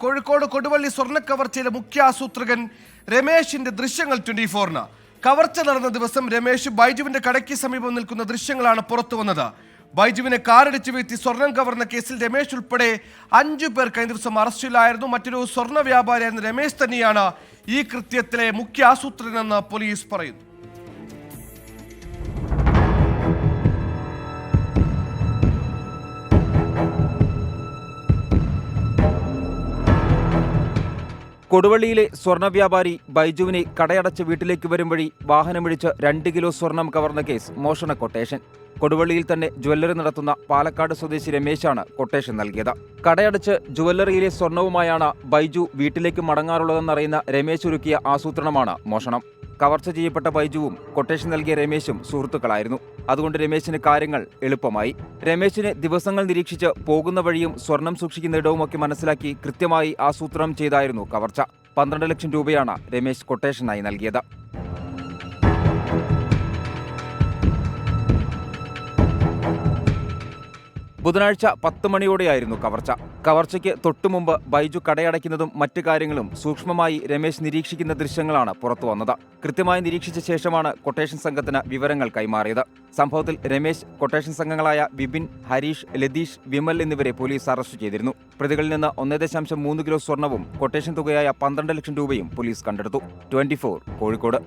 കോഴിക്കോട് കൊടുവള്ളി സ്വർണ്ണക്കവർച്ചയിലെ മുഖ്യ ആസൂത്രകൻ രമേശിന്റെ ദൃശ്യങ്ങൾ 24-ന്. കവർച്ച നടന്ന ദിവസം രമേശ് ബൈജുവിന്റെ കടയ്ക്ക് സമീപം നിൽക്കുന്ന ദൃശ്യങ്ങളാണ് പുറത്തു വന്നത്. ബൈജുവിനെ കാറിടിച്ചു വീഴ്ത്തി സ്വർണം കവർന്ന കേസിൽ രമേശ് ഉൾപ്പെടെ 5 പേർ കഴിഞ്ഞ ദിവസം അറസ്റ്റിലായിരുന്നു. മറ്റൊരു സ്വർണ്ണ വ്യാപാരിയായിരുന്ന രമേശ് തന്നെയാണ് ഈ കൃത്യത്തിലെ മുഖ്യ ആസൂത്രകനെന്ന് പോലീസ് പറയുന്നു. കൊടുവള്ളിയിലെ സ്വർണ്ണ വ്യാപാരി ബൈജുവിനെ കടയടച്ച് വീട്ടിലേക്ക് വരും വഴി വാഹനമിടിച്ച് 2 കിലോ സ്വർണം കവർന്ന കേസ് മോഷണ കൊട്ടേഷൻ. കൊടുവള്ളിയിൽ തന്നെ ജ്വല്ലറി നടത്തുന്ന പാലക്കാട് സ്വദേശി രമേശാണ് കൊട്ടേഷൻ നൽകിയത്. കടയടച്ച് ജ്വല്ലറിയിലെ സ്വർണവുമായാണ് ബൈജു വീട്ടിലേക്ക് മടങ്ങാറുള്ളതെന്നറിയുന്ന രമേശ് ഒരുക്കിയ ആസൂത്രണമാണ് മോഷണം. കവർച്ച ചെയ്യപ്പെട്ട ബൈജുവും കൊട്ടേഷൻ നൽകിയ രമേശും സുഹൃത്തുക്കളായിരുന്നു. അതുകൊണ്ട് രമേശിന് കാര്യങ്ങൾ എളുപ്പമായി. രമേശിനെ ദിവസങ്ങൾ നിരീക്ഷിച്ച് പോകുന്ന വഴിയും സ്വർണം സൂക്ഷിക്കുന്ന ഇടവുമൊക്കെ മനസ്സിലാക്കി കൃത്യമായി ആസൂത്രണം ചെയ്തായിരുന്നു കവർച്ച. 12 ലക്ഷം രൂപയാണ് രമേശ് കൊട്ടേഷനായി നൽകിയത്. ബുധനാഴ്ച 10 മണിയോടെയായിരുന്നു കവർച്ച. കവർച്ചയ്ക്ക് തൊട്ടുമുമ്പ് ബൈജു കടയടയ്ക്കുന്നതും മറ്റു കാര്യങ്ങളും സൂക്ഷ്മമായി രമേശ് നിരീക്ഷിക്കുന്ന ദൃശ്യങ്ങളാണ് പുറത്തുവന്നത്. കൃത്യമായി നിരീക്ഷിച്ച ശേഷമാണ് കൊട്ടേഷൻ സംഘത്തിന് വിവരങ്ങൾ കൈമാറിയത്. സംഭവത്തിൽ രമേശ്, കൊട്ടേഷൻ സംഘങ്ങളായ വിപിൻ, ഹരീഷ്, ലതീഷ്, വിമൽ എന്നിവരെ പോലീസ് അറസ്റ്റ് ചെയ്തിരുന്നു. പ്രതികളിൽ നിന്ന് 1.3 കിലോ സ്വർണവും കൊട്ടേഷൻ തുകയായ 12 ലക്ഷം രൂപയും പോലീസ് കണ്ടെടുത്തു. 24 കോഴിക്കോട്.